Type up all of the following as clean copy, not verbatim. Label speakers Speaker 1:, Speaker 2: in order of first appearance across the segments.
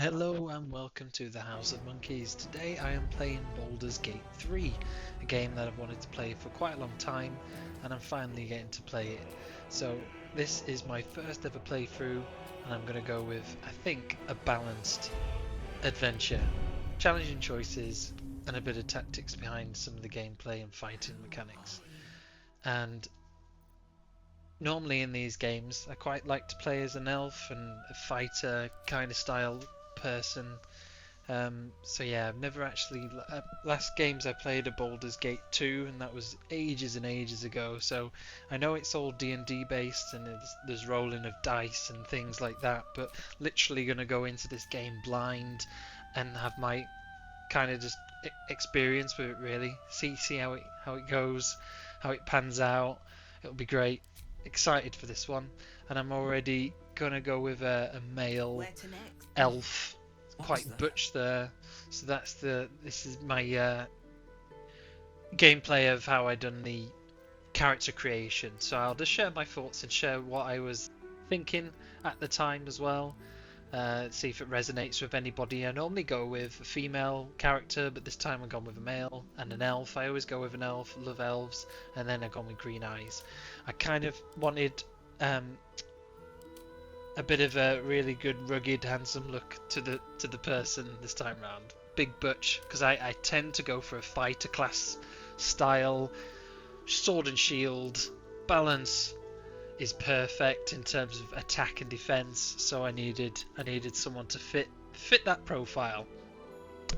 Speaker 1: Hello and welcome to the House of Monkeys. Today I am playing Baldur's Gate 3, a game that I've wanted to play for quite a long time and I'm finally getting to play it. So this is my first ever playthrough and I'm going to go with, I think, a balanced adventure, challenging choices and a bit of tactics behind some of the gameplay and fighting mechanics. And normally in these games I quite like to play as an elf and a fighter kind of style person. So yeah, I've never actually. Last games I played are Baldur's Gate 2, and that was ages and ages ago. So I know it's all D&D based, and there's rolling of dice and things like that. But literally gonna go into this game blind, and have my kind of just experience with it. Really, see how it goes, how it pans out. It'll be great. Excited for this one, and I'm already gonna go with a male elf, quite butch there. So this is my gameplay of how I done the character creation. So I'll just share my thoughts and share what I was thinking at the time as well. See if it resonates with anybody. I normally go with a female character, but this time I've gone with a male and an elf. I always go with an elf, love elves, and then I've gone with green eyes. I kind of wanted a bit of a really good, rugged, handsome look to the person this time round. Big butch, because I tend to go for a fighter class style, sword and shield, balance is perfect in terms of attack and defense. So I needed someone to fit that profile,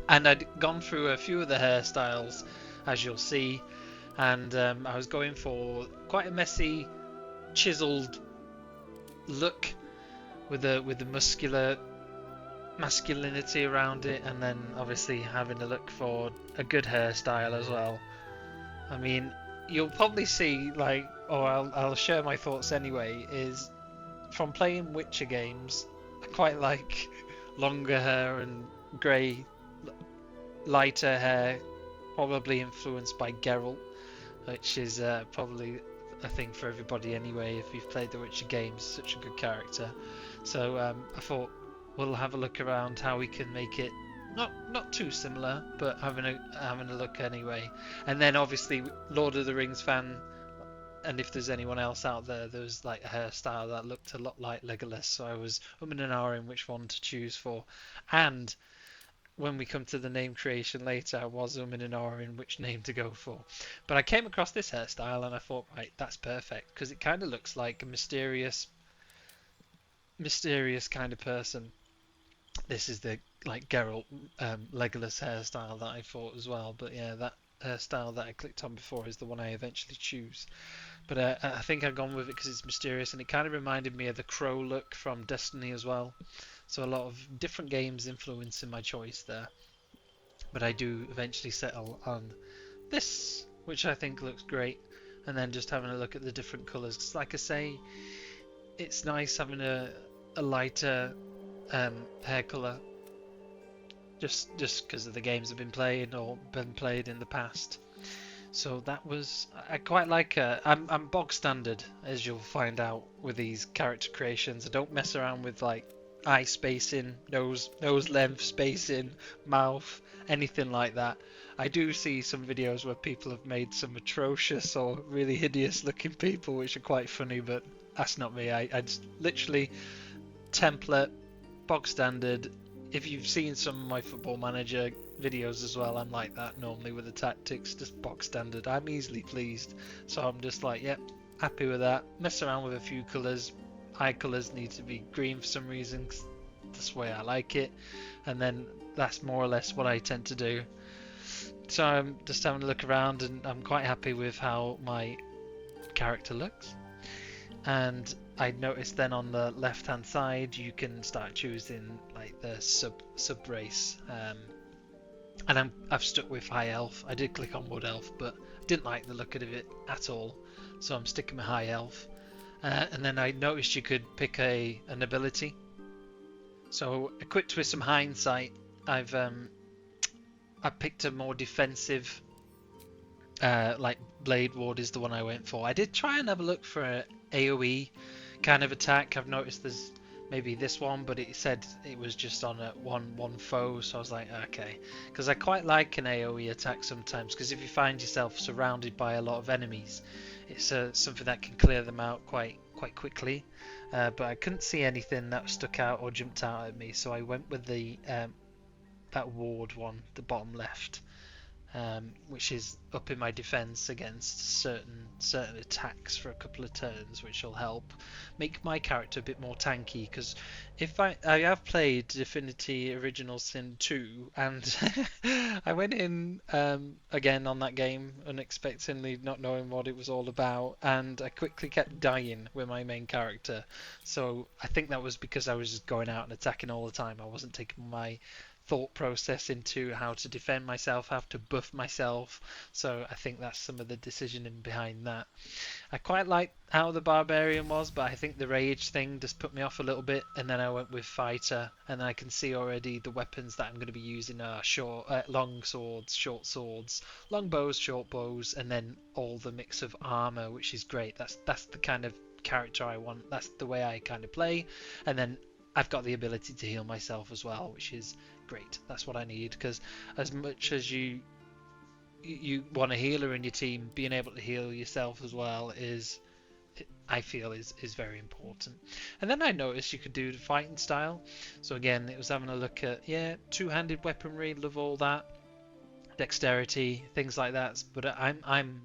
Speaker 1: and I'd gone through a few of the hairstyles, as you'll see, and I was going for quite a messy, chiseled look with the masculinity around it, and then obviously having to look for a good hairstyle as well. I mean, you'll probably see, like, or I'll share my thoughts anyway, is from playing Witcher games, I quite like longer hair and grey, lighter hair, probably influenced by Geralt, which is probably a thing for everybody anyway if you've played the Witcher games. Such a good character. So I thought we'll have a look around how we can make it not too similar, but having a look anyway. And then obviously Lord of the Rings fan, and if there's anyone else out there, there was like a hairstyle that looked a lot like Legolas, so I was in an hour in which one to choose for. And when we come to the name creation later, I was in an hour in which name to go for. But I came across this hairstyle and I thought, right, that's perfect, because it kind of looks like a mysterious kind of person. This is the like Geralt, Legolas hairstyle that I thought as well. But yeah, that hairstyle that I clicked on before is the one I eventually choose. But I think I've gone with it because it's mysterious, and it kind of reminded me of the crow look from Destiny as well. So a lot of different games influencing my choice there. But I do eventually settle on this, which I think looks great. And then just having a look at the different colours. Because like I say, it's nice having a lighter hair colour, just because of the games I've been playing or been played in the past. So that was, I quite like. I'm bog standard, as you'll find out with these character creations. I don't mess around with like eye spacing, nose length spacing, mouth, anything like that. I do see some videos where people have made some atrocious or really hideous looking people, which are quite funny, but that's not me. I just literally template, bog standard. If you've seen some of my Football Manager videos as well, I'm like that normally with the tactics, just box standard. I'm easily pleased, so I'm just like, yep, happy with that. Mess around with a few colours. Eye colours need to be green for some reason, 'cause that's the way I like it, and then that's more or less what I tend to do. So I'm just having a look around, and I'm quite happy with how my character looks. And I noticed then on the left hand side you can start choosing like the sub race, and I've stuck with high elf. I did click on wood elf, but I didn't like the look of it at all, so I'm sticking with high elf. And then I noticed you could pick an ability. So equipped with some hindsight, I picked a more defensive, like Blade Ward is the one I went for. I did try and have a look for a AoE kind of attack. I've noticed maybe this one, but it said it was just on a one foe, so I was like, okay, because I quite like an AoE attack sometimes, because if you find yourself surrounded by a lot of enemies, it's something that can clear them out quite quickly. But I couldn't see anything that stuck out or jumped out at me, so I went with the that ward one, the bottom left, which is up in my defense against certain attacks for a couple of turns, which will help make my character a bit more tanky. Because if I have played Divinity Original Sin 2, and I went in again on that game unexpectedly, not knowing what it was all about, and I quickly kept dying with my main character. So I think that was because I was just going out and attacking all the time. I wasn't taking my thought process into how to defend myself, how to buff myself. So I think that's some of the decisioning behind that. I quite like how the barbarian was, but I think the rage thing just put me off a little bit. And then I went with fighter, and I can see already the weapons that I'm going to be using are long swords, short swords, long bows, short bows, and then all the mix of armor, which is great. That's the kind of character I want. That's the way I kind of play. And then I've got the ability to heal myself as well, which is great. That's what I need, because as much as you want a healer in your team, being able to heal yourself as well I feel is very important. And then I noticed you could do the fighting style. So again, it was having a look at two-handed weaponry, love all that, dexterity, things like that. But I'm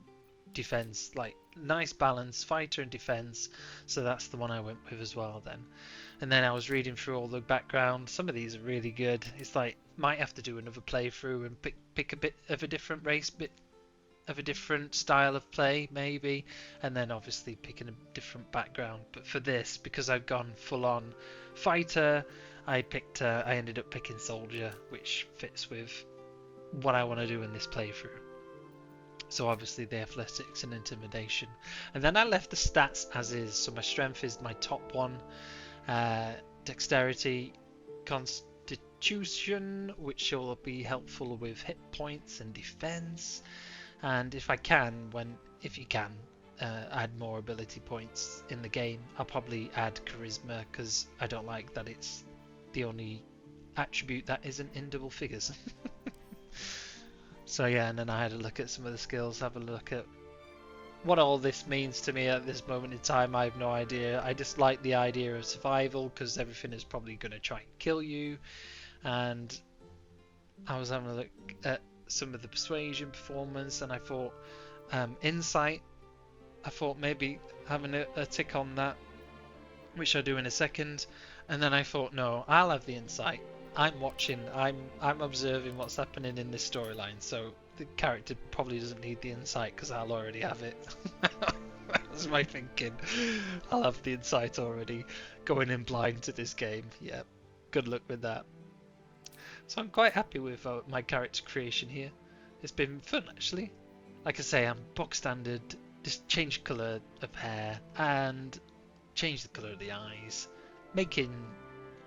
Speaker 1: defense, like nice balance, fighter and defense. So that's the one I went with as well then. And then I was reading through all the background. Some of these are really good. It's like, might have to do another playthrough and pick a bit of a different race, bit of a different style of play, maybe. And then obviously picking a different background. But for this, because I've gone full on fighter, I ended up picking soldier, which fits with what I want to do in this playthrough. So obviously the athletics and intimidation. And then I left the stats as is. So my strength is my top one. Dexterity, constitution, which will be helpful with hit points and defense, and if you can add more ability points in the game, I'll probably add charisma, because I don't like that it's the only attribute that isn't in double figures. So yeah, and then I had a look at some of the skills, have a look at what all this means to me at this moment in time. I have no idea. I just like the idea of survival, because everything is probably going to try and kill you. And I was having a look at some of the persuasion performance, and I thought insight, I thought maybe having a tick on that, which I'll do in a second. And then I thought, no, I'll have the insight. I'm watching, I'm observing what's happening in this storyline, so the character probably doesn't need the insight, because I'll already have it. That was my thinking. I'll have the insight already, going in blind to this game. Yeah, good luck with that. So I'm quite happy with my character creation here. It's been fun, actually. Like I say, I'm box standard, just change colour of hair and change the colour of the eyes, making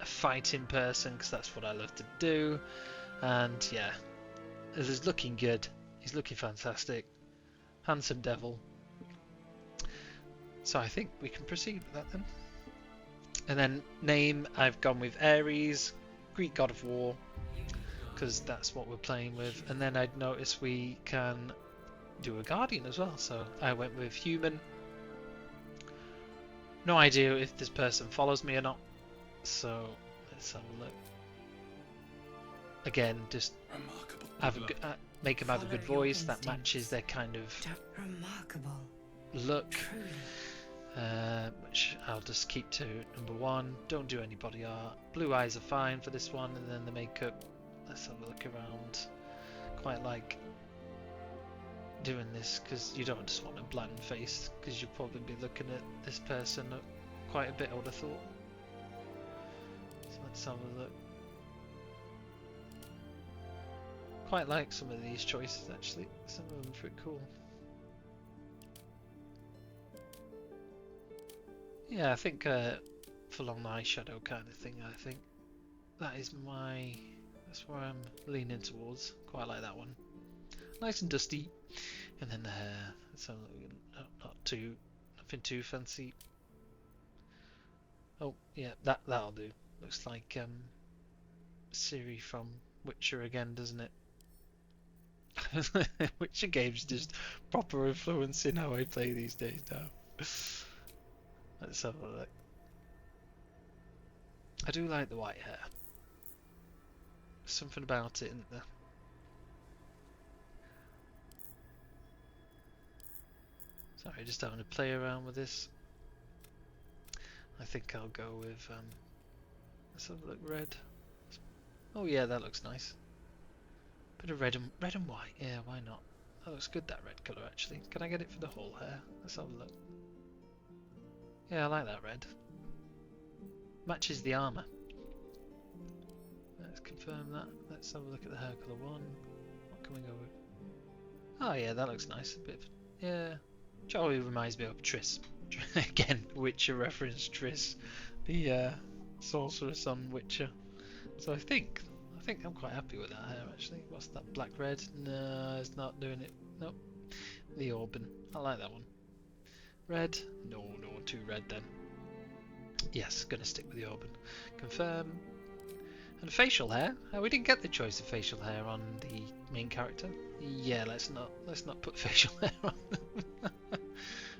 Speaker 1: a fighting person, because that's what I love to do. And yeah, he's looking good. He's looking fantastic. Handsome devil. So I think we can proceed with that then. And then name, I've gone with Ares, Greek god of war, because that's what we're playing with. And then I'd notice we can do a guardian as well, so I went with human. No idea if this person follows me or not, so let's have a look. Again, just have make them have a good voice that matches their kind of look, which I'll just keep to number one. Don't do any body art. Blue eyes are fine for this one, and then the makeup, let's have a look around. Quite like doing this, because you don't just want a bland face, because you'll probably be looking at this person quite a bit, I would have thought. So let's have a look. Quite like some of these choices, actually. Some of them are pretty cool. Yeah, I think full on eyeshadow kind of thing. I think that's where I'm leaning towards. Quite like that one. Nice and dusty. And then the hair. So nothing too fancy. Oh, yeah, that'll do. Looks like Ciri from Witcher again, doesn't it? Witcher games just proper influencing how I play these days now. Let's have a look. I do like the white hair. Something about it, isn't there? Sorry, just having to play around with this. I think I'll go with let's have a look. Red. Oh yeah, that looks nice. Bit of red and white. Yeah, why not? That looks good. That red colour actually. Can I get it for the whole hair? Let's have a look. Yeah, I like that red. Matches the armour. Let's confirm that. Let's have a look at the hair colour one. What can we go with? Oh yeah, that looks nice. A bit of, yeah. Charlie reminds me of Triss. Again, Witcher reference Triss, the sorceress on Witcher. So I think I'm quite happy with that hair actually. What's that, black red? No, it's not doing it. Nope. The auburn. I like that one. Red? No, too red then. Yes, gonna stick with the auburn. Confirm. And facial hair? We didn't get the choice of facial hair on the main character. Yeah, let's not put facial hair on.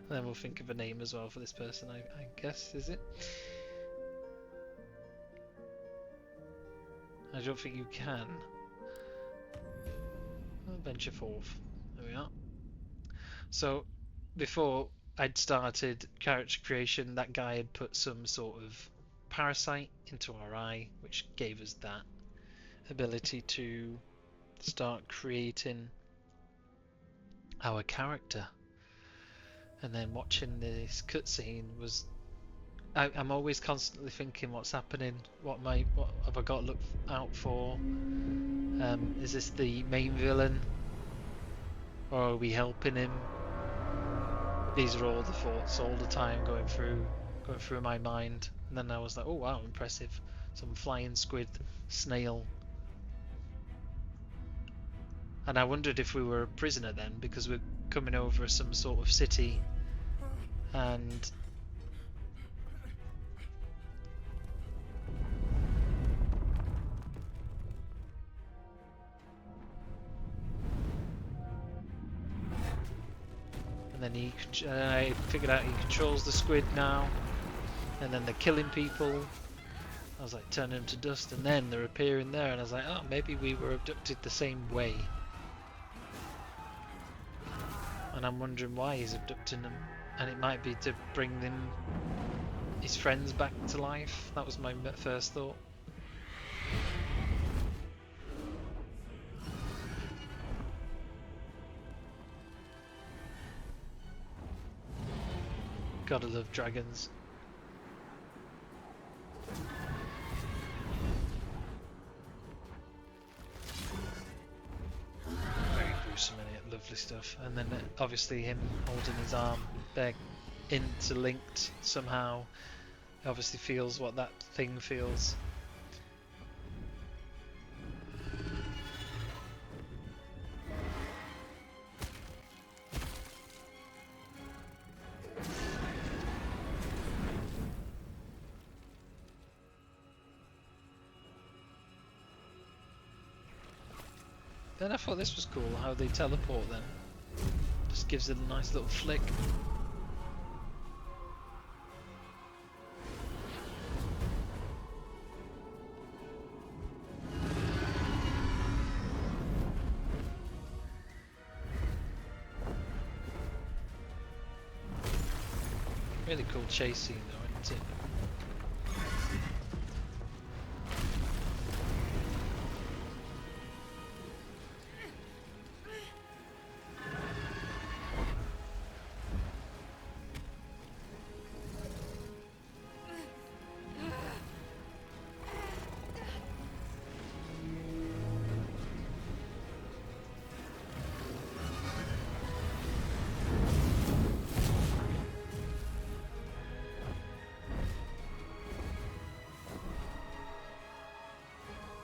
Speaker 1: And then we'll think of a name as well for this person, I guess, is it? I don't think you can. I'll venture forth. There we are. So, before I'd started character creation, that guy had put some sort of parasite into our eye, which gave us that ability to start creating our character. And then watching this cutscene was, I'm always constantly thinking what's happening, what have I got to look out for? Is this the main villain, or are we helping him? These are all the thoughts all the time going through my mind. And then I was like, oh wow, impressive! Some flying squid, snail. And I wondered if we were a prisoner then, because we're coming over some sort of city, and then I figured out he controls the squid now, and then they're killing people. I was like turning them to dust, and then they're appearing there, and I was like, oh, maybe we were abducted the same way. And I'm wondering why he's abducting them, and it might be to bring them, his friends, back to life. That was my first thought. Gotta love dragons. Very gruesome in it, lovely stuff. And then obviously him holding his arm, they're interlinked somehow. He obviously feels what that thing feels. Then I thought this was cool, how they teleport then. Just gives it a nice little flick. Really cool chase scene though, isn't it?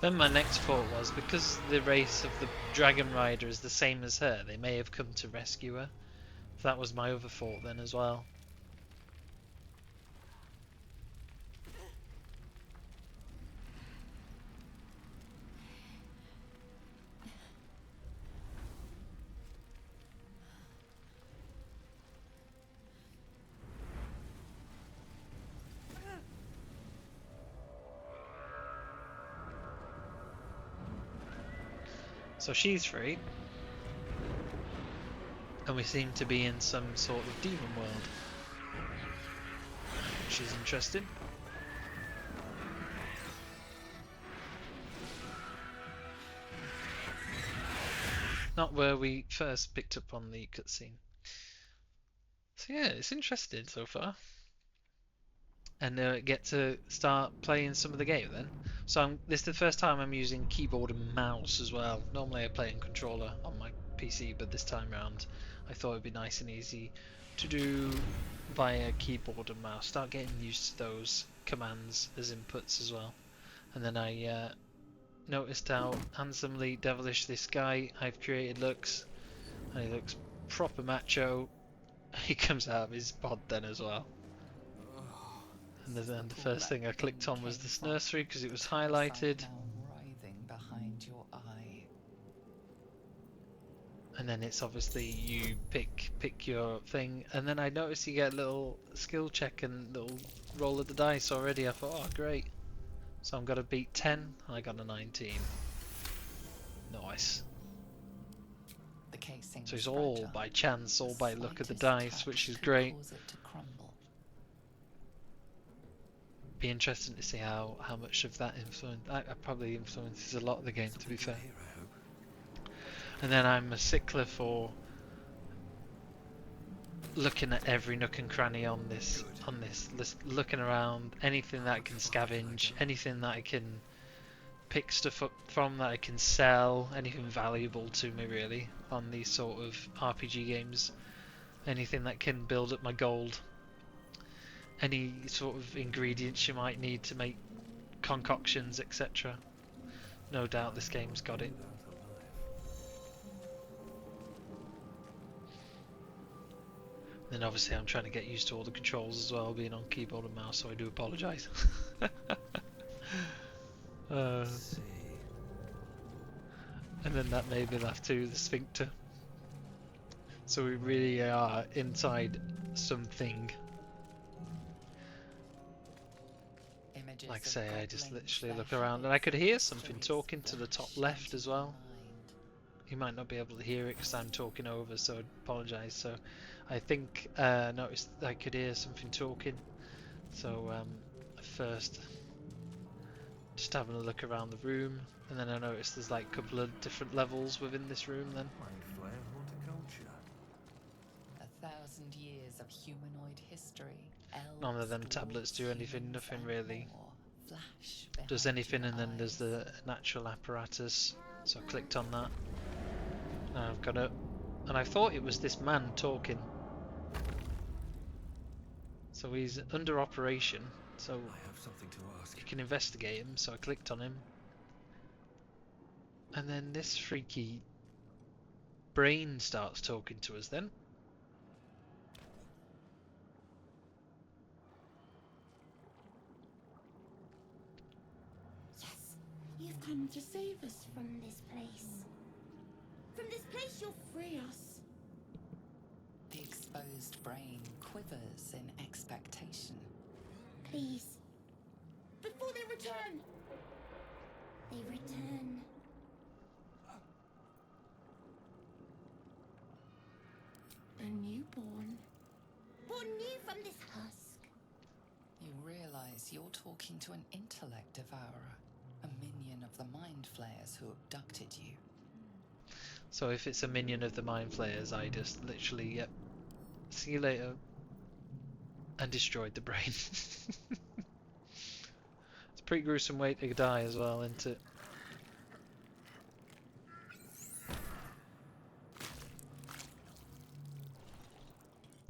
Speaker 1: Then my next thought was, because the race of the Dragon Rider is the same as her, they may have come to rescue her. That was my other thought then as well. So she's free. And we seem to be in some sort of demon world, which is interesting. Not where we first picked up on the cutscene. So yeah, it's interesting so far. And get to start playing some of the game then. So this is the first time I'm using keyboard and mouse as well. Normally I play in controller on my PC, but this time around I thought it'd be nice and easy to do via keyboard and mouse. Start getting used to those commands as inputs as well. And then I noticed how handsomely devilish this guy I've created looks. And he looks proper macho. He comes out of his pod then as well. And then the first thing I clicked on was this nursery because it was highlighted. And then it's obviously you pick your thing, and then I noticed you get a little skill check and little roll of the dice already. I thought, oh great. So I'm gonna beat 10, and I got a 19. Nice. So it's all by chance, all by luck of the dice, which is great. Be interesting to see how much of that influence. That probably influences a lot of the game, to be fair. And then I'm a stickler for looking at every nook and cranny on this list, looking around, anything that I can scavenge, anything that I can pick stuff up from that I can sell, anything valuable to me really on these sort of RPG games, anything that can build up my gold, any sort of ingredients you might need to make concoctions, etc. No doubt this game's got it. Then obviously I'm trying to get used to all the controls as well, being on keyboard and mouse, so I do apologise. And then that made me laugh too, the sphincter. So we really are inside something. Like I say, I just literally look around and I could hear something talking to the top left as well. You might not be able to hear it because I'm talking over, so I apologise. So I think noticed I could hear something talking. So first just having a look around the room, and then I noticed there's like a couple of different levels within this room then.
Speaker 2: 1,000 years of humanoid history.
Speaker 1: None of them tablets do anything, nothing really does anything, and then there's the natural apparatus, so I clicked on that. Now I've got it, and I thought it was this man talking. So he's under operation, so
Speaker 3: I have something to ask.
Speaker 1: you can investigate him, so I clicked on him. And then this freaky brain starts talking to us then.
Speaker 4: Yes, you've come to save us from this place. From this place you'll free us.
Speaker 2: The exposed brain quivers in expectation.
Speaker 4: Please. Before they return. They return. A newborn. Born new from this husk.
Speaker 2: You realize you're talking to an intellect devourer, a minion of the mind flayers who abducted you.
Speaker 1: So if it's a minion of the mind flayers, I just literally, yep, see you later, and destroyed the brain. It's a pretty gruesome way to die as well, isn't it?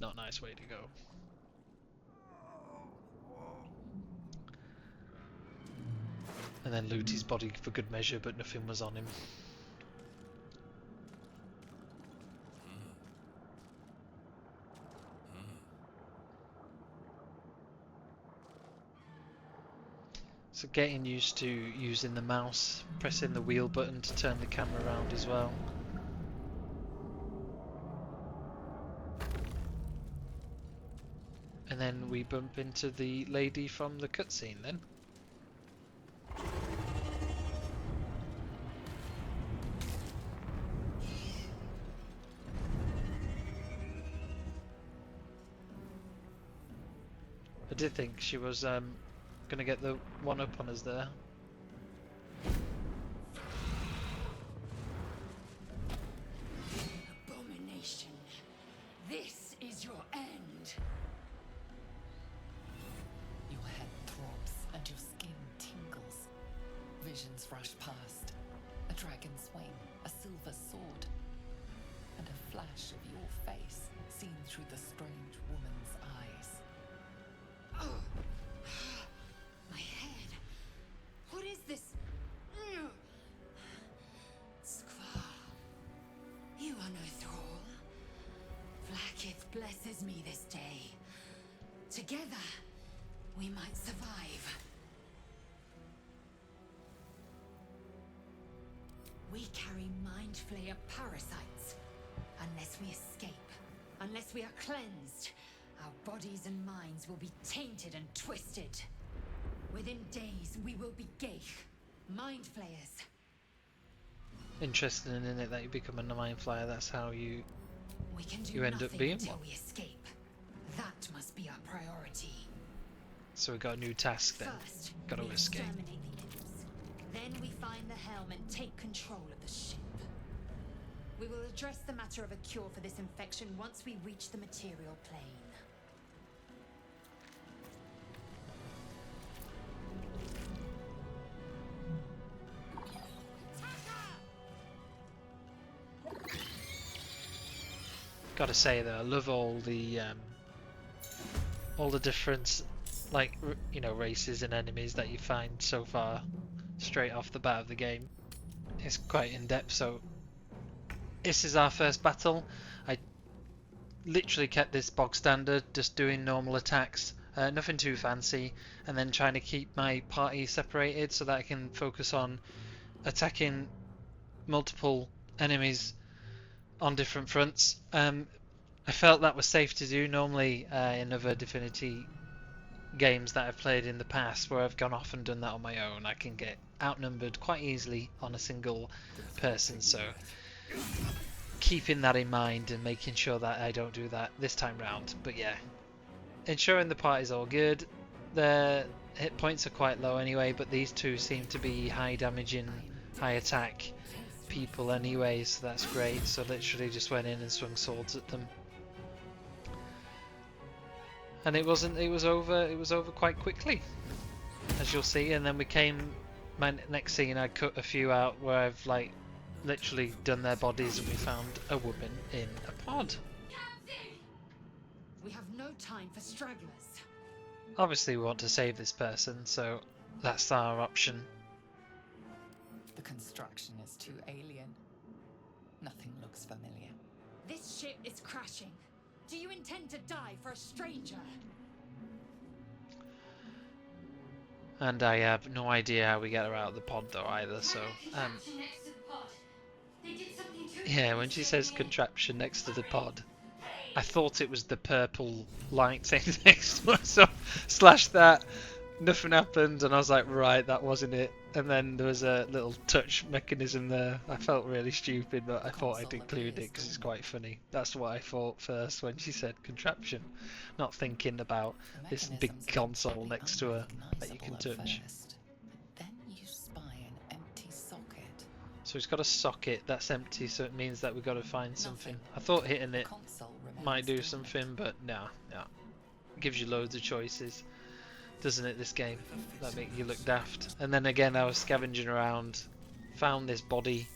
Speaker 1: Not a nice way to go. And then loot his body for good measure, but nothing was on him. So getting used to using the mouse, pressing the wheel button to turn the camera around as well. And then we bump into the lady from the cutscene then. I did think she was gonna get the one up on us there.
Speaker 2: Abomination. This is your end. Your head throbs and your skin tingles. Visions rush past. A dragon's wing, a silver sword, and a flash of your face seen through the strange woman's eyes. Oh, my head. What is this? Skvar, you are no thrall. Vlaakith blesses me this day. Together, we might survive. We carry mind flayer parasites. Unless we escape, unless we are cleansed, our bodies and minds will be tainted and twisted. Within days, we will be Geich, mind flayers.
Speaker 1: Interesting, isn't it, that you become a mind flyer? That's how you
Speaker 2: We can do
Speaker 1: You end up
Speaker 2: nothing
Speaker 1: being
Speaker 2: until
Speaker 1: one.
Speaker 2: we escape. That must be our priority.
Speaker 1: So we got a new task then.
Speaker 2: First,
Speaker 1: Got to
Speaker 2: we
Speaker 1: escape.
Speaker 2: exterminate the imps. Then we find the helm and take control of the ship. We will address the matter of a cure for this infection once we reach the material plane.
Speaker 1: Gotta say though, I love all the different, like, you know, races and enemies that you find so far, straight off the bat of the game. It's quite in depth. So this is our first battle. I literally kept this bog standard, just doing normal attacks, nothing too fancy, and then trying to keep my party separated so that I can focus on attacking multiple enemies on different fronts. I felt that was safe to do. Normally in other Divinity games that I've played in the past where I've gone off and done that on my own, I can get outnumbered quite easily on a single person, so keeping that in mind and making sure that I don't do that this time round. But yeah, ensuring the party's all good. Their hit points are quite low anyway, but these two seem to be high damaging, high attack people anyway, so that's great. So literally just went in and swung swords at them. And it was over quite quickly, as you'll see. And then my next scene, I cut a few out where I've like literally done their bodies, and we found a woman in a pod.
Speaker 2: We have no time for stragglers.
Speaker 1: Obviously we want to save this person, so that's our option.
Speaker 2: The construction is too alien. Nothing looks familiar. This ship is crashing. Do you intend to die for a stranger?
Speaker 1: And I have no idea how we get her out of the pod though either, so yeah, when she says contraption next to the pod, I thought it was the purple light thing next to us, so slash that, nothing happened, and I was like, right, that wasn't it. And then there was a little touch mechanism there. I felt really stupid, but I thought I'd include it because it's quite funny. That's what I thought first when she said contraption, not thinking about this big console next to her that you can touch.
Speaker 2: Then you spy an empty socket.
Speaker 1: So it's got a socket that's empty, so it means that we've got to find something. I thought hitting it might do something, but no. It gives you loads of choices, doesn't it, this game? That make you look daft. And then again, I was scavenging around, found this body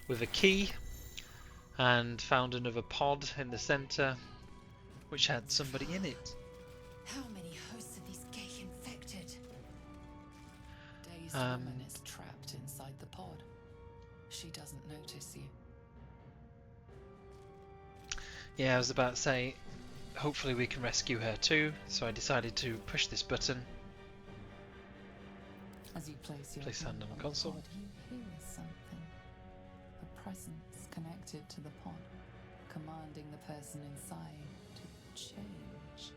Speaker 1: with a key, and found another pod in the centre, which had somebody in it.
Speaker 2: How many hosts of these gay infected? Dazed woman is trapped inside the pod. She doesn't notice you.
Speaker 1: Yeah, I was about to say, hopefully we can rescue her too, so I decided to push this button.
Speaker 2: As you place your
Speaker 1: Hand on the console.
Speaker 2: pod, you hear something. A presence connected to the pod, commanding the person inside to change.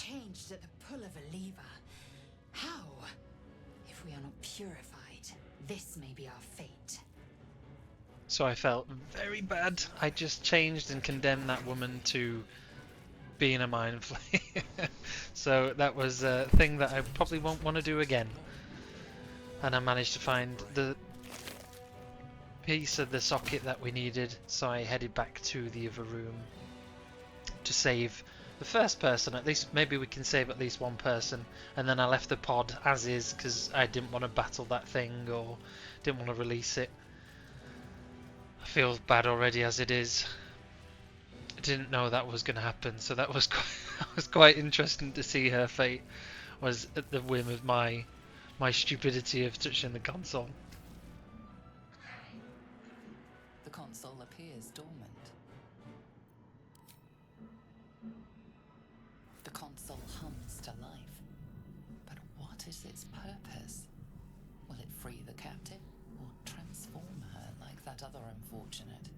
Speaker 2: changed at the pull of a lever. How? If we are not purified, this may be our fate.
Speaker 1: So I felt very bad. I just changed and condemned that woman to being a mind flayer. So that was a thing that I probably won't want to do again. And I managed to find the piece of the socket that we needed, so I headed back to the other room to save the first person. At least maybe we can save at least one person, and then I left the pod as is because I didn't want to battle that thing or didn't want to release it. I feel bad already as it is. I didn't know that was going to happen, so that was quite interesting to see her fate was at the whim of my stupidity of touching the console.
Speaker 2: The console appears dormant. The console hums to life. But what is its purpose? Will it free the captive or transform her like that other unfortunate?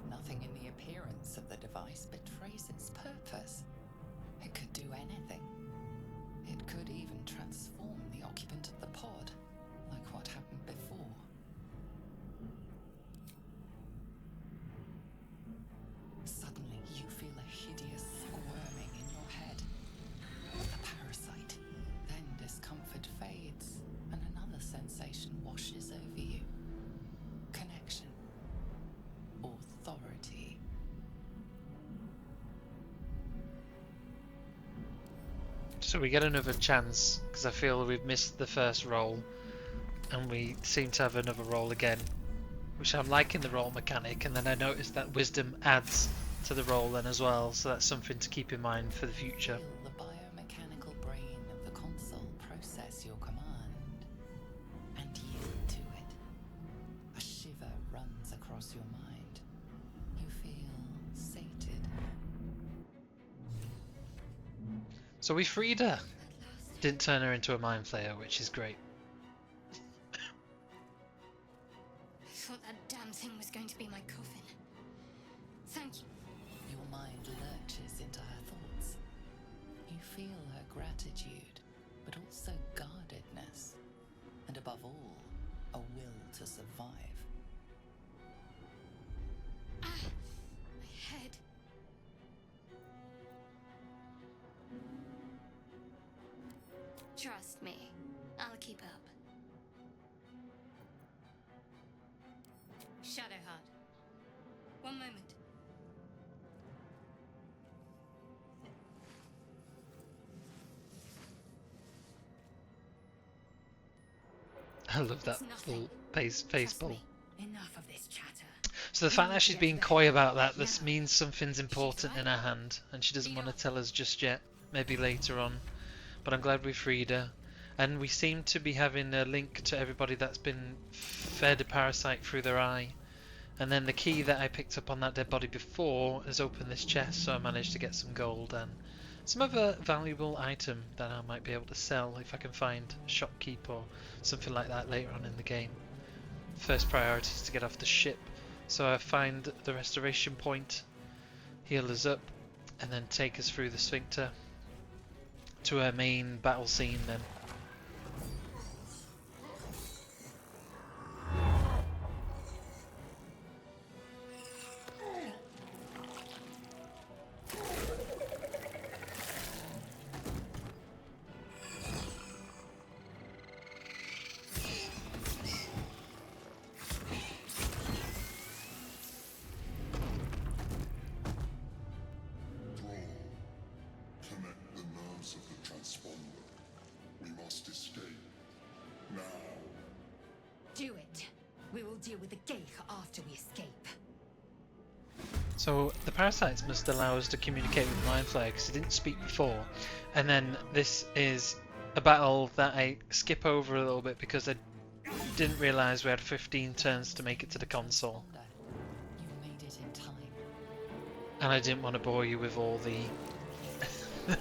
Speaker 2: Nothing in the appearance of the device betrays its purpose. It could do anything. It could even transform the occupant of the pod, like what happened before. Suddenly, you feel a hideous squirming in your head. A parasite. Then discomfort fades, and another sensation washes over you. Connection. Authority.
Speaker 1: So we get another chance because I feel we've missed the first roll, and we seem to have another roll again, which I'm liking the roll mechanic. And then I noticed that wisdom adds to the roll then as well, so that's something to keep in mind for the future.
Speaker 2: Feel the biomechanical brain of the console process your command and yield to it. A shiver runs across your mind. You feel sated.
Speaker 1: So we freed her. Didn't turn her into a mind flayer, which is great.
Speaker 4: I thought that damn thing was going to be my coffin. Thank you.
Speaker 2: Your mind lurches into her thoughts. You feel her gratitude, but also guardedness. And above all, a will to survive.
Speaker 4: Ah, my head. Trust me, I'll keep up. Shadowheart. One moment.
Speaker 1: I love that
Speaker 4: It's nothing.
Speaker 1: little face
Speaker 4: Trust
Speaker 1: pull.
Speaker 4: me. Enough of this chatter.
Speaker 1: So the fact that she's being coy about that, this means something's important in her hand, and she doesn't want to tell us just yet. Maybe later on. But I'm glad we freed her. And we seem to be having a link to everybody that's been fed a parasite through their eye. And then the key that I picked up on that dead body before has opened this chest, so I managed to get some gold and some other valuable item that I might be able to sell if I can find a shopkeep or something like that later on in the game. First priority is to get off the ship, so I find the restoration point, heal us up, and then take us through the sphincter to our main battle scene then.
Speaker 3: Connect the nerves of the transponder. We must escape. Now.
Speaker 4: Do it. We will deal with the Geich after we escape.
Speaker 1: So the parasites must allow us to communicate with Mind Flayer because he didn't speak before. And then this is a battle that I skip over a little bit because I didn't realise we had 15 turns to make it to the console.
Speaker 2: You made it in time.
Speaker 1: And I didn't want to bore you with all the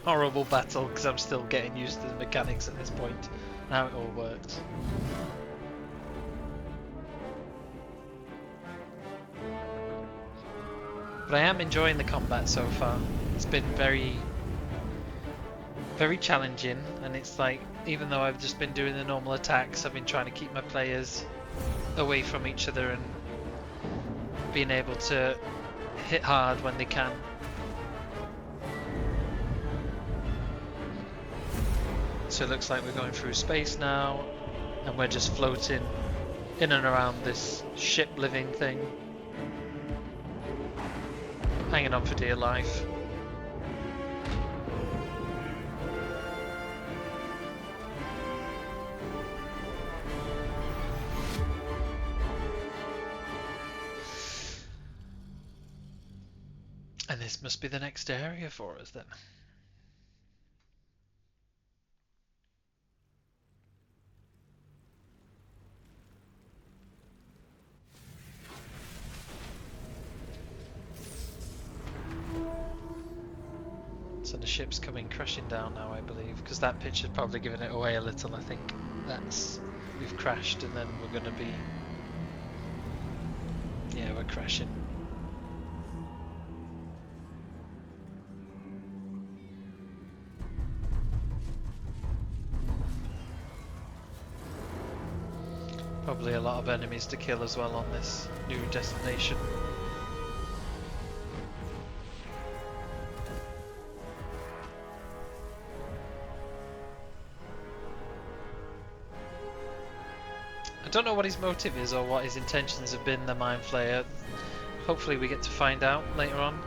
Speaker 1: horrible battle because I'm still getting used to the mechanics at this point and how it all works. But I am enjoying the combat so far. It's been very, very challenging, and it's like, even though I've just been doing the normal attacks, I've been trying to keep my players away from each other and being able to hit hard when they can. So it looks like we're going through space now, and we're just floating in and around this ship living thing, hanging on for dear life. And this must be the next area for us then. So the ship's coming crashing down now, I believe, because that picture's probably given it away a little. I think we've crashed, and then we're going to be, yeah, we're crashing. Probably a lot of enemies to kill as well on this new destination. I don't know what his motive is or what his intentions have been, the Mind Flayer. Hopefully we get to find out later on.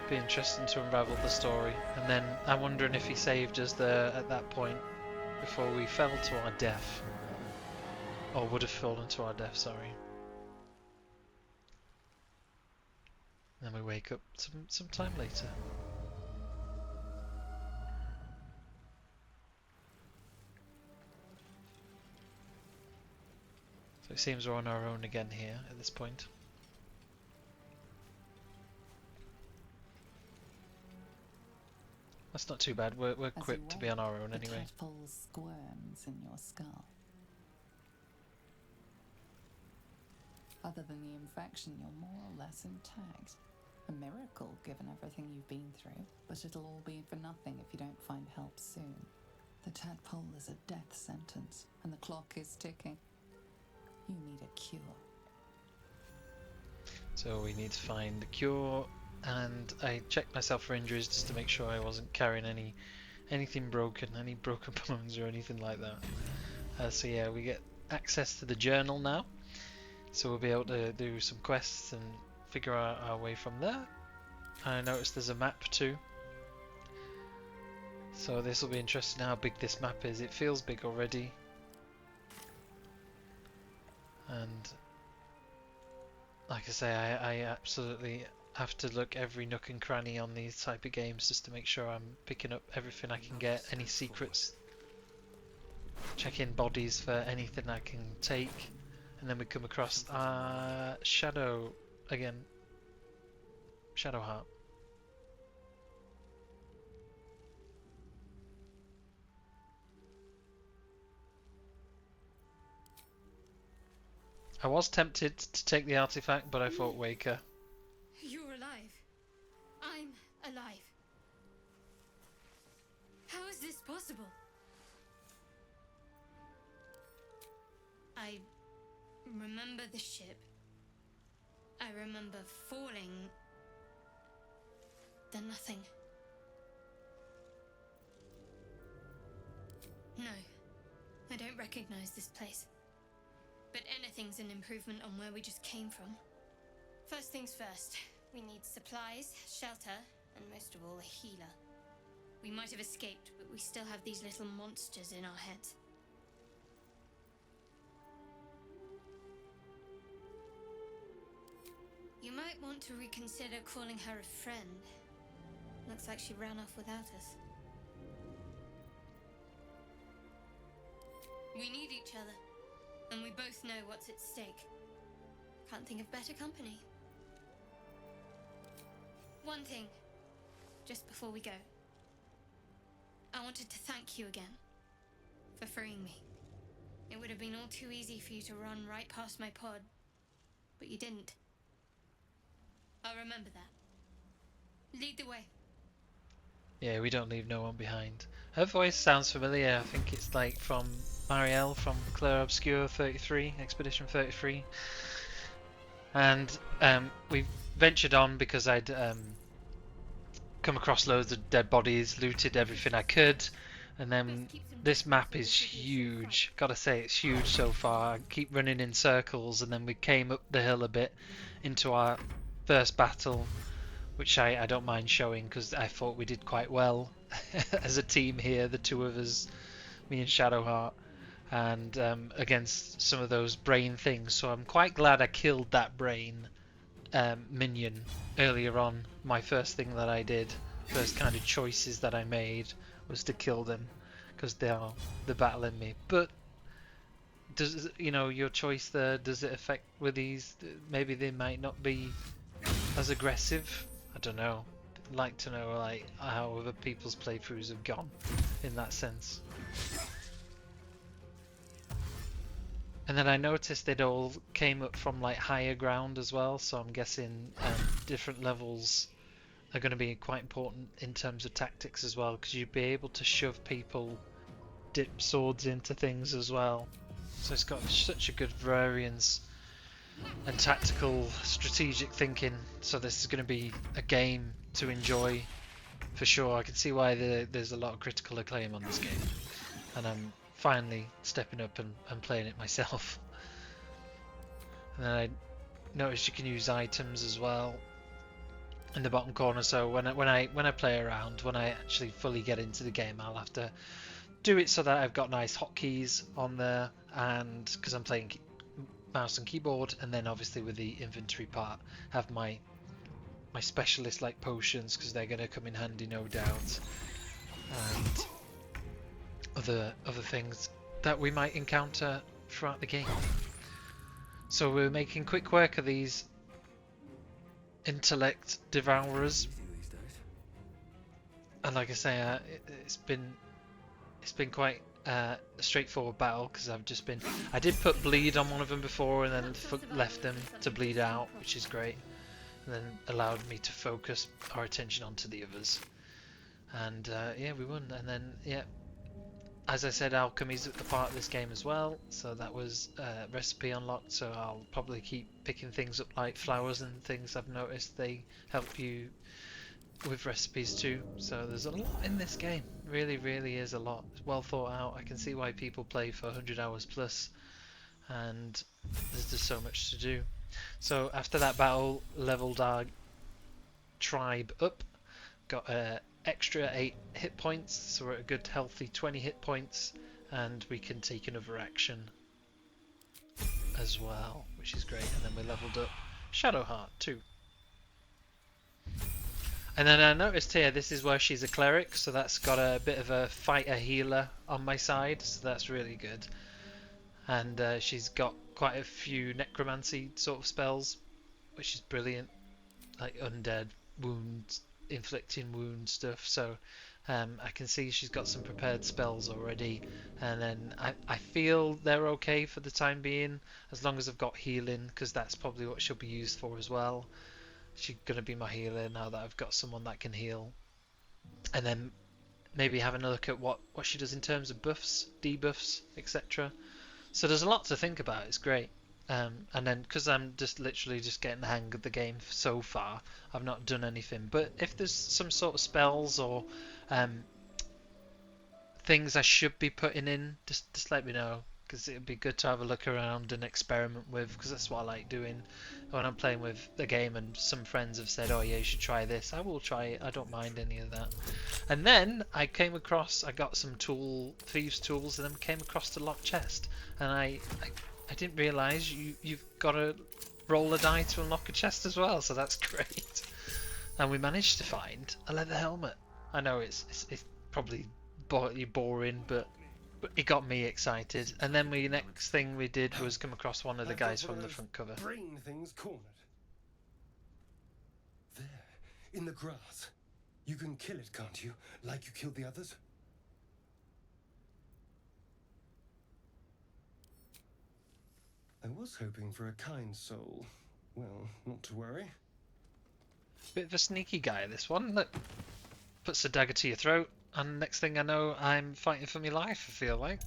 Speaker 1: Be interesting to unravel the story. And then I'm wondering if he saved us there at that point before we fell to our death. Or would have fallen to our death, sorry. And then we wake up some time later. So it seems we're on our own again here at this point. That's not too bad. We're equipped to be on our own anyway.
Speaker 2: The tadpole squirms in your skull. Other than the infection, you're more or less intact. A miracle, given everything you've been through, but it'll all be for nothing if you don't find help soon. The tadpole is a death sentence, and the clock is ticking. You need a cure.
Speaker 1: So we need to find a cure, and I checked myself for injuries just to make sure I wasn't carrying anything broken, any broken bones or anything like that. So yeah, we get access to the journal now, so we'll be able to do some quests and figure out our way from there. And I noticed there's a map too, so this will be interesting how big this map is. It feels big already, and like I say, I absolutely have to look every nook and cranny on these type of games just to make sure I'm picking up everything I can get, any secrets, check in bodies for anything I can take, and then we come across Shadow again, Shadow Heart. I was tempted to take the artifact, but I thought Waker.
Speaker 4: You're alive. I'm alive. How is this possible? I remember the ship. I remember falling. Then nothing. No, I don't recognize this place. But anything's an improvement on where we just came from. First things first, we need supplies, shelter, and most of all, a healer. We might have escaped, but we still have these little monsters in our heads. You might want to reconsider calling her a friend. Looks like she ran off without us. We need each other. and we both know what's at stake. Can't think of better company. One thing, just before we go. I wanted to thank you again for freeing me. It would have been all too easy for you to run right past my pod, but you didn't. I'll remember that. Lead the way.
Speaker 1: Yeah, we don't leave no one behind. Her voice sounds familiar. I think it's like from Marielle from Claire Obscure 33, Expedition 33. And we ventured on because I'd come across loads of dead bodies, looted everything I could, and then this map is huge. Gotta say, it's huge so far. I keep running in circles, and then we came up the hill a bit into our first battle, which I don't mind showing because I thought we did quite well as a team here, the two of us, me and Shadowheart, and against some of those brain things. So I'm quite glad I killed that brain minion earlier on. My first thing that I did, first kind of choices that I made, was to kill them because they're battling me. But does your choice there, does it affect with these? Maybe they might not be as aggressive. I don't know. I'd like to know like how other people's playthroughs have gone in that sense. And then I noticed it all came up from like higher ground as well, so I'm guessing different levels are going to be quite important in terms of tactics as well, because you'd be able to shove people, dip swords into things as well. So it's got such a good variance and tactical strategic thinking, so this is going to be a game to enjoy for sure. I can see why there's a lot of critical acclaim on this game, and I'm finally stepping up and playing it myself. And then I noticed you can use items as well in the bottom corner, so when I play around, when I actually fully get into the game, I'll have to do it so that I've got nice hotkeys on there, and because I'm playing mouse and keyboard, and then obviously with the inventory part have my specialist like potions, because they're going to come in handy no doubt, and other things that we might encounter throughout the game. So we're making quick work of these intellect devourers, and like I say, it's been quite a straightforward battle, because I did put bleed on one of them before, and then left them to bleed out, which is great, and then allowed me to focus our attention onto the others, and yeah, we won. And then yeah, as I said, alchemy's a part of this game as well, so that was recipe unlocked, so I'll probably keep picking things up like flowers and things. I've noticed they help you with recipes too, so there's a lot in this game. Really is a lot. It's well thought out. I can see why people play for 100 hours plus, and there's just so much to do. So after that battle, leveled our tribe up, got extra 8 hit points, so we're at a good healthy 20 hit points, and we can take another action as well, which is great. And then we leveled up Shadowheart too. And then I noticed here, this is where she's a cleric, so that's got a bit of a fighter healer on my side, so that's really good. And she's got quite a few necromancy sort of spells, which is brilliant, like undead, wounds, inflicting wound stuff. So I can see she's got some prepared spells already, and then I feel they're okay for the time being, as long as I've got healing, because that's probably what she'll be used for as well. She's going to be my healer now that I've got someone that can heal. And then maybe having a look at what she does in terms of buffs, debuffs, etc. So there's a lot to think about. It's great. And then because I'm literally just getting the hang of the game so far, I've not done anything. But if there's some sort of spells or things I should be putting in, just let me know, because it'd be good to have a look around and experiment with, because that's what I like doing when I'm playing with the game. And some friends have said, oh yeah, you should try this. I will try it. I don't mind any of that. And then I got some thieves tools, and then came across the locked chest, and I didn't realise you've got to roll a die to unlock a chest as well, so that's great. And we managed to find a leather helmet. I know it's probably boring, but But it got me excited. And then we next thing we did was come across one of the
Speaker 5: I've got
Speaker 1: guys
Speaker 5: one
Speaker 1: from
Speaker 5: of
Speaker 1: the
Speaker 5: those
Speaker 1: front cover.
Speaker 5: brain things cornered. There, in the grass. You can kill it, can't you? Like you killed the others? I was hoping for a kind soul. Well, not to worry.
Speaker 1: Bit of a sneaky guy, this one. That puts a dagger to your throat, and next thing I know, I'm fighting for my life, I feel like.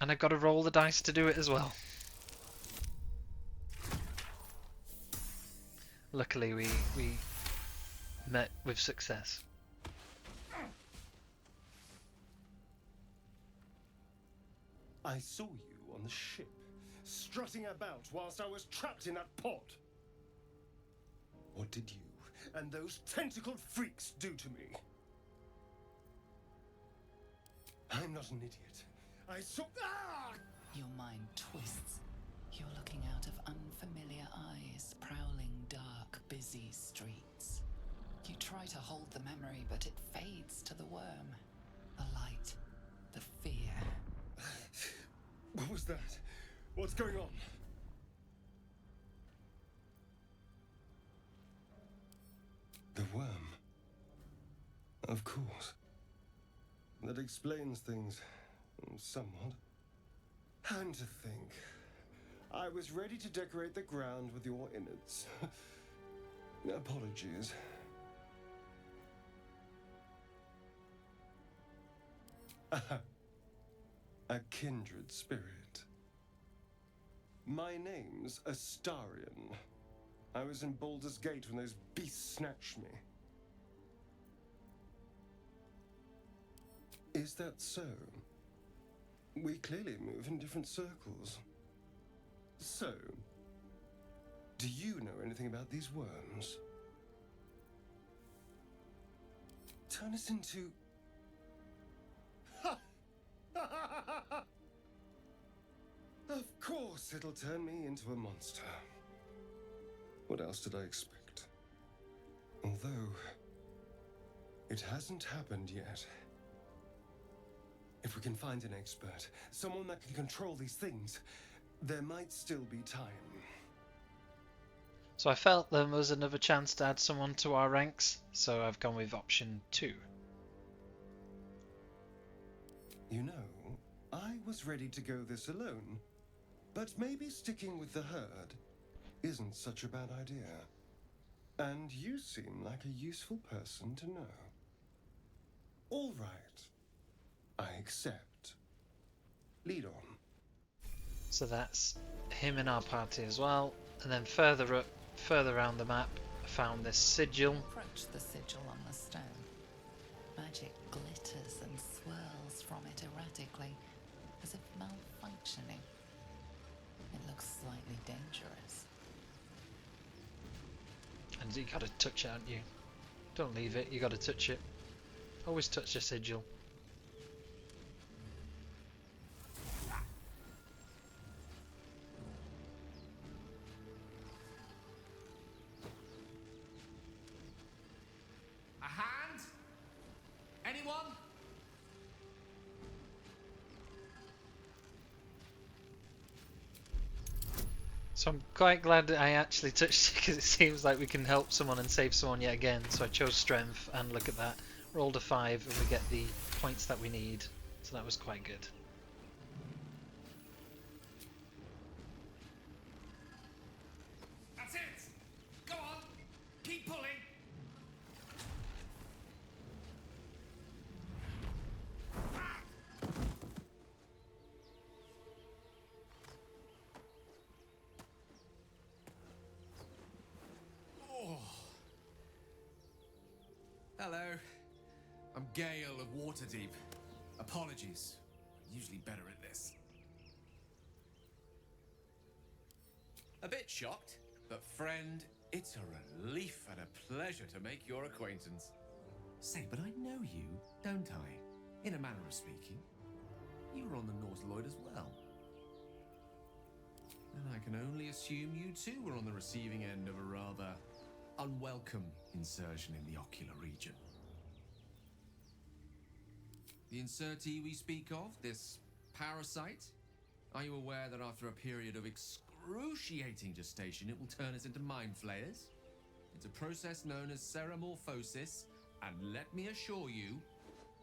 Speaker 1: And I've got to roll the dice to do it as well. Luckily, we met with success.
Speaker 5: I saw you on the ship, strutting about whilst I was trapped in that pod. What did you and those tentacled freaks do to me? I'm not an idiot. I saw... Ah!
Speaker 2: Your mind twists. You're looking out of unfamiliar eyes, prowling dark, busy streets. You try to hold the memory, but it fades to the worm. The light, the fear.
Speaker 5: What was that? What's going on? The worm. Of course. That explains things somewhat. And to think, I was ready to decorate the ground with your innards. Apologies. A kindred spirit. My name's Astarion. I was in Baldur's Gate when those beasts snatched me. Is that so? We clearly move in different circles. So, do you know anything about these worms? Turn us into... Of course it'll turn me into a monster. What else did I expect? Although, it hasn't happened yet. If we can find an expert, someone that can control these things, there might still be time.
Speaker 1: So I felt there was another chance to add someone to our ranks, so I've gone with option 2.
Speaker 5: You know, I was ready to go this alone, but maybe sticking with the herd isn't such a bad idea. And you seem like a useful person to know. All right, I accept. Lead on.
Speaker 1: So that's him in our party as well. And then further up, further around the map, I found this sigil.
Speaker 2: Approach the sigil on the stone. Magic glitters and swirls from it erratically, as if malfunctioning. It looks slightly dangerous.
Speaker 1: And you gotta touch it, haven't you? Don't leave it, you gotta touch it. Always touch the sigil.
Speaker 6: A hand? Anyone?
Speaker 1: So I'm quite glad that I actually touched it, because it seems like we can help someone and save someone yet again. So I chose strength, and look at that. Rolled a 5 and we get the points that we need. So that was quite good.
Speaker 6: That's it! Go on! Keep pulling! Oh. Hello. I'm Gale of Waterdeep. Apologies. I'm usually better at this. A bit shocked, but friend, it's a relief and a pleasure to make your acquaintance. Say, but I know you, don't I? In a manner of speaking. You were on the nautiloid as well. And I can only assume you too were on the receiving end of a rather unwelcome insertion in the ocular region. The insertee we speak of, this parasite? Are you aware that after a period of excruciating gestation, it will turn us into mind flayers? It's a process known as ceramorphosis, and let me assure you,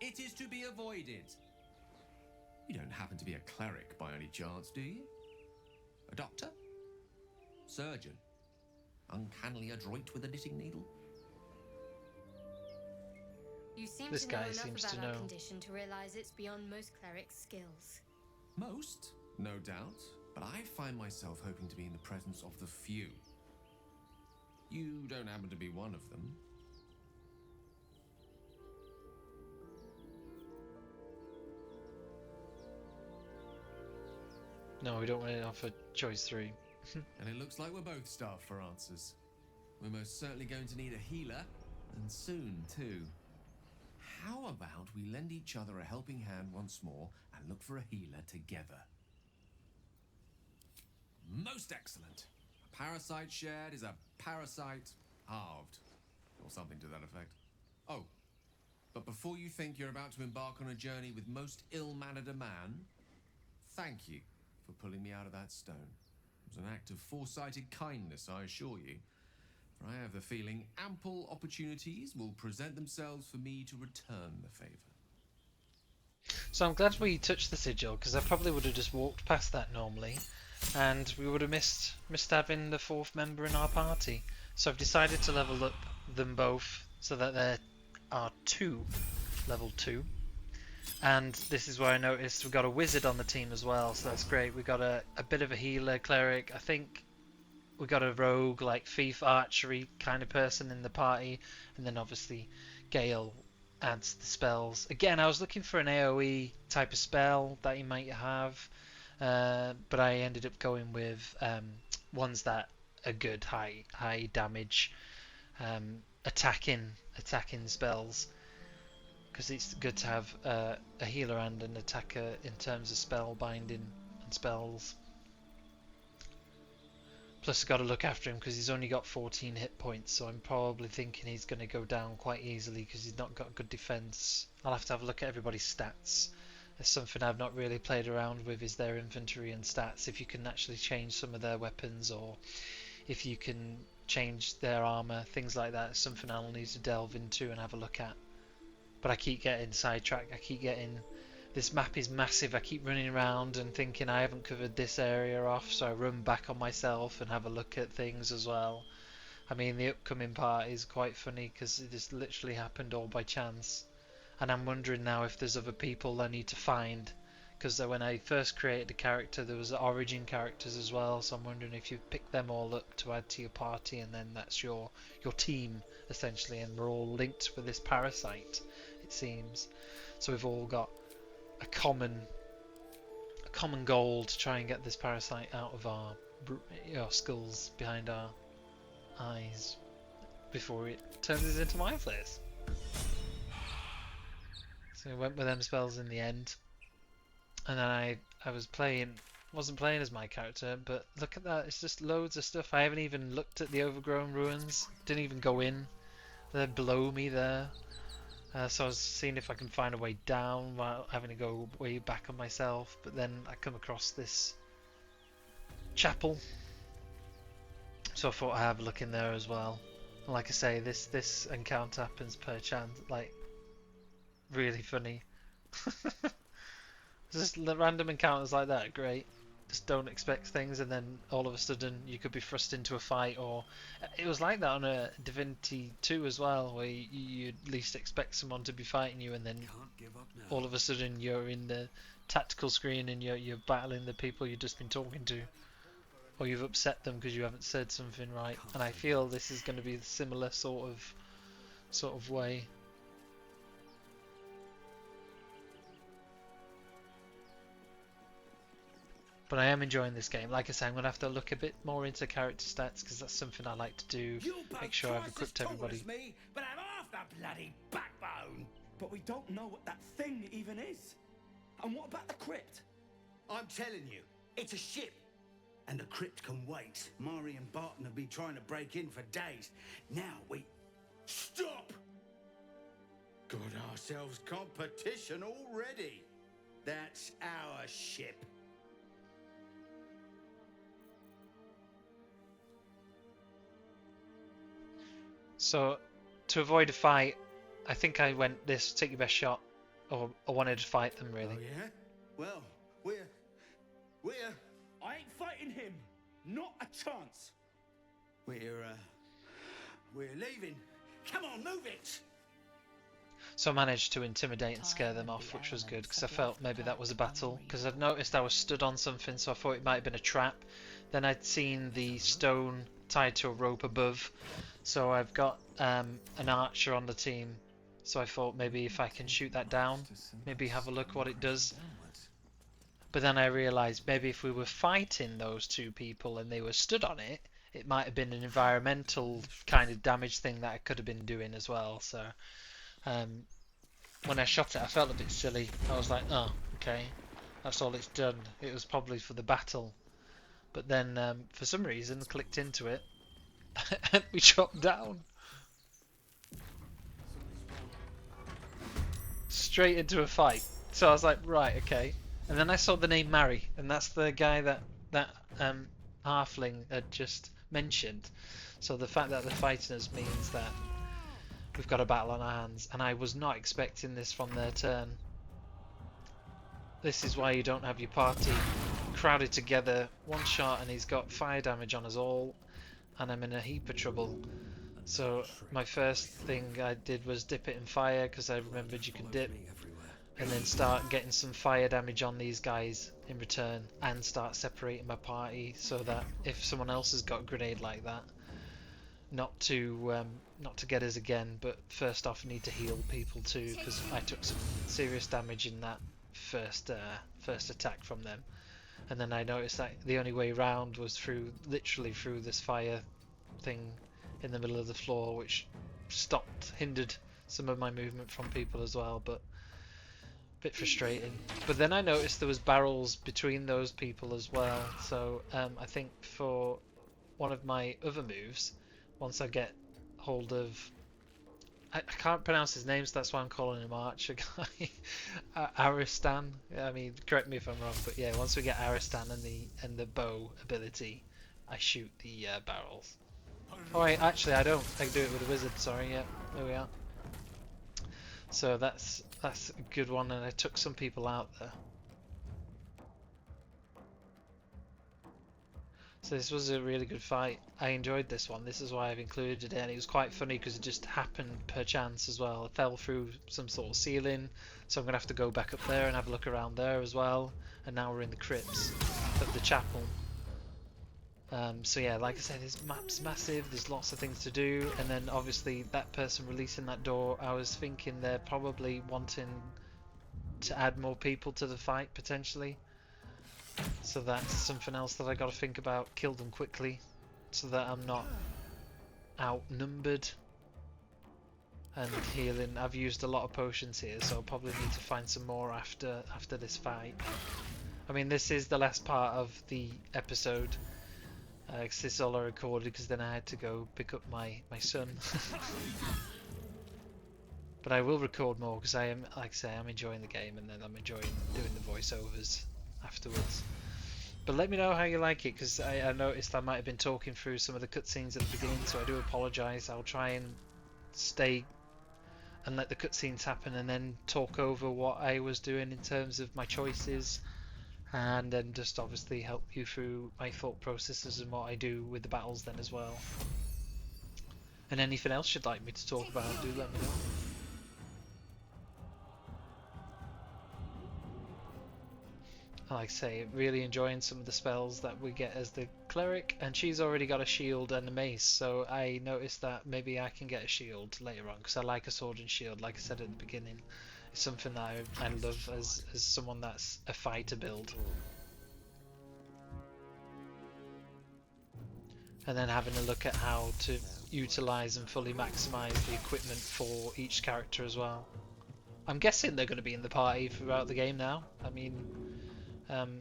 Speaker 6: it is to be avoided. You don't happen to be a cleric by any chance, do you? A doctor? Surgeon? Uncannily adroit with a knitting needle?
Speaker 4: You seem
Speaker 1: This
Speaker 4: to know
Speaker 1: guy
Speaker 4: enough
Speaker 1: seems
Speaker 4: about
Speaker 1: to
Speaker 4: our
Speaker 1: know.
Speaker 4: condition to realize it's beyond most clerics' skills.
Speaker 6: Most, no doubt, but I find myself hoping to be in the presence of the few. You don't happen to be one of them.
Speaker 1: No, we don't want to offer choice 3.
Speaker 6: And it looks like we're both starved for answers. We're most certainly going to need a healer, and soon too. How about we lend each other a helping hand once more and look for a healer together? Most excellent. A parasite shared is a parasite halved, or something to that effect. Oh, but before you think you're about to embark on a journey with most ill-mannered a man, thank you for pulling me out of that stone. It was an act of foresighted kindness, I assure you. For I have the feeling ample opportunities will present themselves for me to return the favour.
Speaker 1: So I'm glad we touched the sigil, because I probably would have just walked past that normally, and we would have missed having the 4th member in our party. So I've decided to level up them both so that there are 2 level 2. And this is where I noticed we've got a wizard on the team as well, so that's great. We've got a bit of a healer, cleric. I think we got a rogue, like thief, archery kind of person in the party, and then obviously Gale adds the spells. Again, I was looking for an AoE type of spell that you might have, but I ended up going with ones that are good, high damage, attacking spells, because it's good to have a healer and an attacker in terms of spell binding and spells. Plus I've got to look after him because he's only got 14 hit points, so I'm probably thinking he's going to go down quite easily because he's not got good defense. I'll have to have a look at everybody's stats. There's something I've not really played around with, is their inventory and stats, if you can actually change some of their weapons, or if you can change their armor, things like that. It's something I'll need to delve into and have a look at. But I keep getting sidetracked. This map is massive. I keep running around and thinking I haven't covered this area off, so I run back on myself and have a look at things as well. I mean, the upcoming part is quite funny because it just literally happened all by chance. And I'm wondering now if there's other people I need to find, because when I first created the character there was origin characters as well, so I'm wondering if you pick them all up to add to your party, and then that's your team essentially, and we're all linked with this parasite, it seems. So we've all got a common goal to try and get this parasite out of our skulls, behind our eyes, before it turns us into mind flayers. So I went with them spells in the end, and then I wasn't playing as my character, but look at that, it's just loads of stuff. I haven't even looked at the overgrown ruins, didn't even go in, they're below me there. So I was seeing if I can find a way down while having to go way back on myself, but then I come across this chapel, so I thought I'd have a look in there as well. And like I say, this encounter happens per chance, like really funny. Just random encounters like that are great. Just don't expect things, and then all of a sudden you could be thrust into a fight. Or it was like that on a Divinity 2 as well, where you least expect someone to be fighting you, and then all of a sudden you're in the tactical screen and you're battling the people you've just been talking to, or you've upset them because you haven't said something right. And I feel this is going to be a similar sort of way. But I am enjoying this game. Like I say, I'm going to have to look a bit more into character stats, because that's something I like to do. Make sure I've equipped everybody.
Speaker 7: Me, but have half the bloody backbone. But we don't know what that thing even is. And what about the crypt?
Speaker 8: I'm telling you, it's a ship. And the crypt can wait. Mari and Barton have been trying to break in for days. Now we... Stop! Got ourselves competition already. That's our ship.
Speaker 1: So, to avoid a fight, I think I went this, take your best shot, or I wanted to fight them really.
Speaker 8: Oh yeah? Well, we're...
Speaker 7: I ain't fighting him. Not a chance.
Speaker 8: We're leaving. Come on, move it!
Speaker 1: So I managed to intimidate and scare them off, which was good, because I felt maybe that was a battle, because I'd noticed I was stood on something, so I thought it might have been a trap. Then I'd seen the stone tied to a rope above, so I've got an archer on the team, so I thought maybe if I can shoot that down, maybe have a look what it does. But then I realised maybe if we were fighting those two people and they were stood on it, it might have been an environmental kind of damage thing that I could have been doing as well. So when I shot it, I felt a bit silly. I was like, oh, okay, that's all it's done. It was probably for the battle. But then for some reason clicked into it and we dropped down. Straight into a fight. So I was like, right, okay. And then I saw the name Mary, and that's the guy that halfling had just mentioned. So the fact that they're fighting us means that we've got a battle on our hands, and I was not expecting this from their turn. This is why you don't have your party crowded together. One shot and he's got fire damage on us all, and I'm in a heap of trouble. So my first thing I did was dip it in fire, because I remembered you can dip, and then start getting some fire damage on these guys in return, and start separating my party so that if someone else has got a grenade like that, not to get us again, but first off need to heal people too, because I took some serious damage in that first attack from them. And then I noticed that the only way round was literally through this fire thing in the middle of the floor, which hindered some of my movement from people as well, but bit frustrating. But then I noticed there was barrels between those people as well, so I think for one of my other moves, once I get hold of, I can't pronounce his name, so that's why I'm calling him Archer guy. Aristan. I mean, correct me if I'm wrong, but yeah, once we get Aristan and the bow ability, I shoot the barrels. Oh wait, actually I don't. I can do it with a wizard. Sorry, yeah, there we are. So that's a good one, and I took some people out there. So this was a really good fight. I enjoyed this one. This is why I've included it, and it was quite funny because it just happened per chance as well. I fell through some sort of ceiling, so I'm going to have to go back up there and have a look around there as well. And now we're in the crypts of the chapel. So yeah, like I said, this map's massive, there's lots of things to do, and then obviously that person releasing that door, I was thinking they're probably wanting to add more people to the fight, potentially. So that's something else that I got to think about. Kill them quickly, so that I'm not outnumbered. And healing, I've used a lot of potions here, so I'll probably need to find some more after this fight. I mean, this is the last part of the episode. This is all I recorded, because then I had to go pick up my son. But I will record more, because I am, like I say, I'm enjoying the game, and then I'm enjoying doing the voiceovers afterwards. But let me know how you like it, because I noticed I might have been talking through some of the cutscenes at the beginning, so I do apologise. I'll try and stay and let the cutscenes happen, and then talk over what I was doing in terms of my choices, and then just obviously help you through my thought processes and what I do with the battles then as well. And anything else you'd like me to talk about, do let me know. Like I say, really enjoying some of the spells that we get as the cleric, and she's already got a shield and a mace, so I noticed that maybe I can get a shield later on, because I like a sword and shield, like I said at the beginning. It's something that I love as someone that's a fighter build. And then having a look at how to utilise and fully maximise the equipment for each character as well. I'm guessing they're going to be in the party throughout the game now. I mean,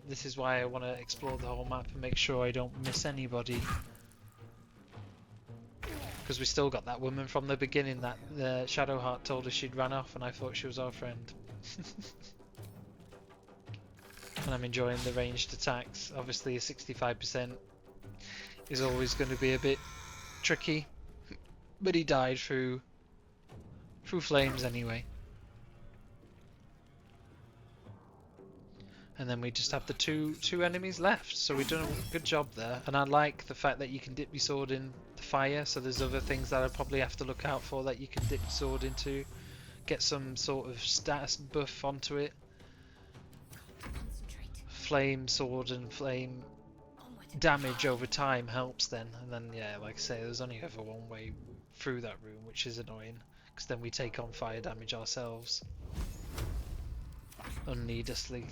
Speaker 1: this is why I want to explore the whole map and make sure I don't miss anybody. Because we still got that woman from the beginning that the Shadowheart told us she'd ran off, and I thought she was our friend. And I'm enjoying the ranged attacks. Obviously, a 65% is always going to be a bit tricky, but he died through flames anyway. And then we just have the two enemies left, so we've done a good job there. And I like the fact that you can dip your sword in the fire, so there's other things that I probably have to look out for that you can dip your sword into, get some sort of status buff onto it. Flame sword and flame damage over time helps then, and then yeah, like I say, there's only ever one way through that room, which is annoying, because then we take on fire damage ourselves unneedlessly.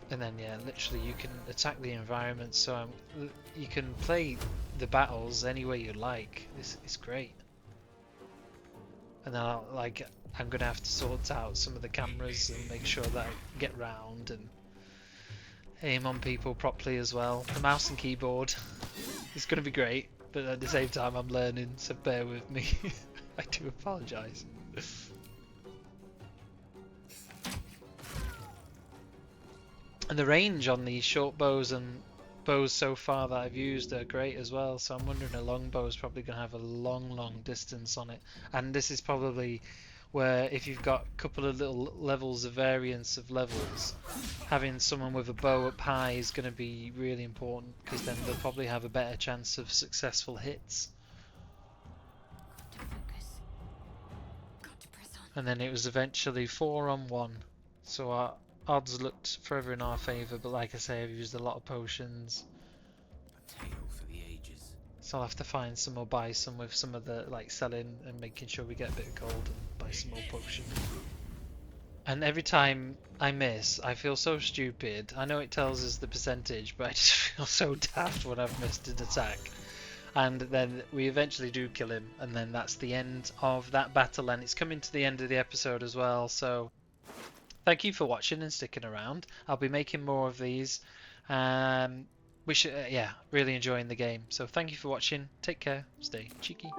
Speaker 1: And then yeah, literally you can attack the environment, so you can play the battles any way you like. It's great. And then I'm gonna have to sort out some of the cameras and make sure that I get round and aim on people properly as well. The mouse and keyboard is gonna be great, but at the same time I'm learning, so bear with me. I do apologise. And the range on these short bows and bows so far that I've used are great as well, so I'm wondering a longbow is probably going to have a long distance on it. And this is probably where, if you've got a couple of little levels of variance of levels, having someone with a bow up high is going to be really important, because then they'll probably have a better chance of successful hits. And then it was eventually 4-on-1, so our odds looked further in our favour, but like I say, I've used a lot of potions.
Speaker 6: A tale for the ages.
Speaker 1: So I'll have to find some or buy some with some of the selling and making sure we get a bit of gold and buy some more potions. And every time I miss, I feel so stupid. I know it tells us the percentage, but I just feel so daft when I've missed an attack. And then we eventually do kill him, and then that's the end of that battle, and it's coming to the end of the episode as well, so thank you for watching and sticking around. I'll be making more of these. Yeah, really enjoying the game. So thank you for watching. Take care. Stay cheeky.